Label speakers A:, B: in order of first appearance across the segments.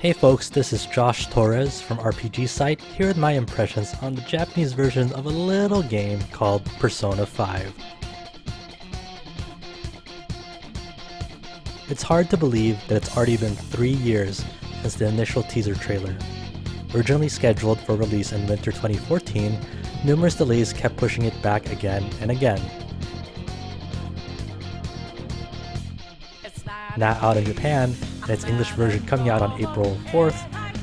A: Hey folks, this is Josh Torres from RPG Site here with my impressions on the Japanese version of a little game called Persona 5. It's hard to believe that it's already been 3 years since the initial teaser trailer. Originally scheduled for release in winter 2014, numerous delays kept pushing it back again and again. Now out in Japan, and its English version coming out on April 4th,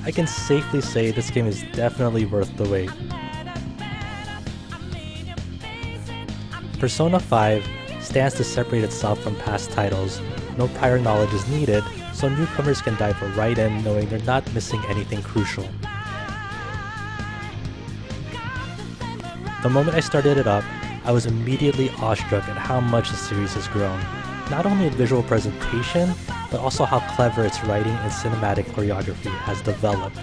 A: I can safely say this game is definitely worth the wait. Persona 5 stands to separate itself from past titles. No prior knowledge is needed, so newcomers can dive right in knowing they're not missing anything crucial. The moment I started it up, I was immediately awestruck at how much the series has grown. Not only in visual presentation, but also how clever its writing and cinematic choreography has developed.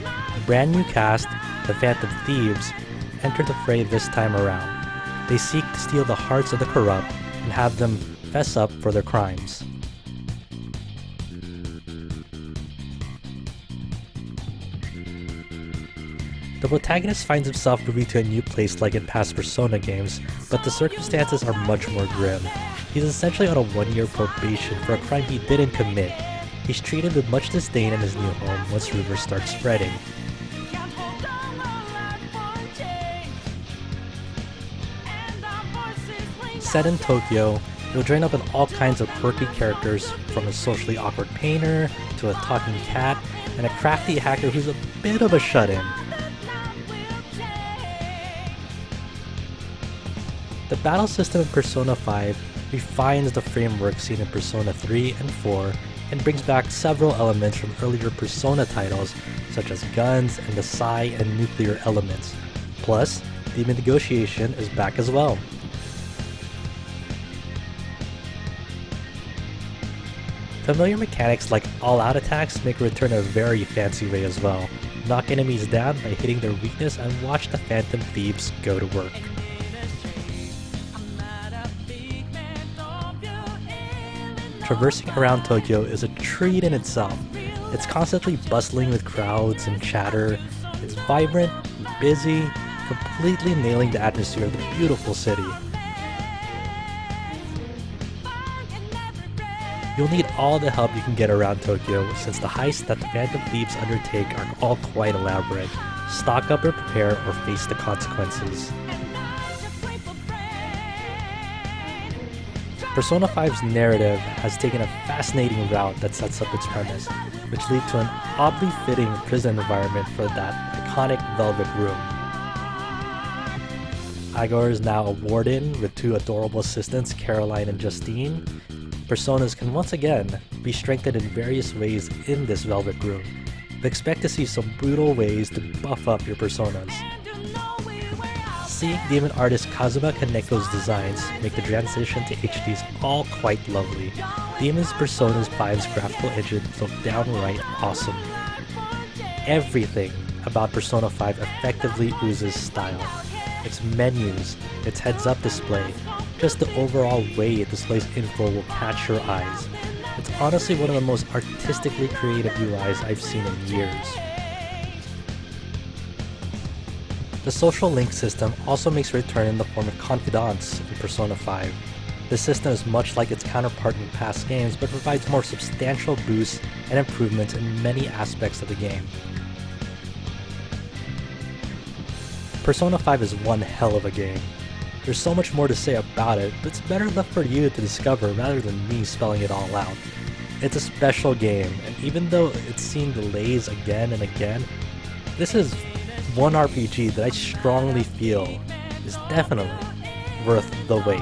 A: A brand new cast, the Phantom Thieves, entered the fray this time around. They seek to steal the hearts of the corrupt and have them fess up for their crimes. The protagonist finds himself moving to a new place like in past Persona games, but the circumstances are much more grim. He's essentially on a 1-year probation for a crime he didn't commit. He's treated with much disdain in his new home once rumors start spreading. Set in Tokyo, you'll join up in all kinds of quirky characters, from a socially awkward painter, to a talking cat, and a crafty hacker who's a bit of a shut-in. The battle system in Persona 5 refines the framework seen in Persona 3 and 4 and brings back several elements from earlier Persona titles such as guns and the psi and nuclear elements. Plus, demon negotiation is back as well. Familiar mechanics like all-out attacks make a return in a very fancy way as well. Knock enemies down by hitting their weakness and watch the Phantom Thieves go to work. Traversing around Tokyo is a treat in itself. It's constantly bustling with crowds and chatter. It's vibrant, busy, completely nailing the atmosphere of the beautiful city. You'll need all the help you can get around Tokyo, since the heists that the Phantom Thieves undertake are all quite elaborate. Stock up or prepare or face the consequences. Persona 5's narrative has taken a fascinating route that sets up its premise, which leads to an oddly fitting prison environment for that iconic Velvet Room. Igor is now a warden with 2 adorable assistants, Caroline and Justine. Personas can once again be strengthened in various ways in this Velvet Room, but expect to see some brutal ways to buff up your personas. Seeing demon artist Kazuma Kaneko's designs make the transition to HDs all quite lovely. Demon's Persona 5's graphical engine look downright awesome. Everything about Persona 5 effectively oozes style. Its menus, its heads-up display, just the overall way it displays info will catch your eyes. It's honestly one of the most artistically creative UIs I've seen in years. The social link system also makes a return in the form of confidants in Persona 5. This system is much like its counterpart in past games, but provides more substantial boosts and improvements in many aspects of the game. Persona 5 is one hell of a game. There's so much more to say about it, but it's better left for you to discover rather than me spelling it all out. It's a special game, and even though it's seen delays again and again, this is one RPG that I strongly feel is definitely worth the wait.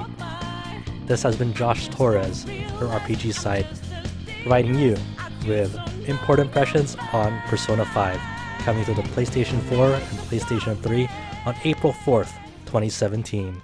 A: This has been Josh Torres from RPG Site, providing you with important impressions on Persona 5, coming to the PlayStation 4 and PlayStation 3 on April 4th, 2017.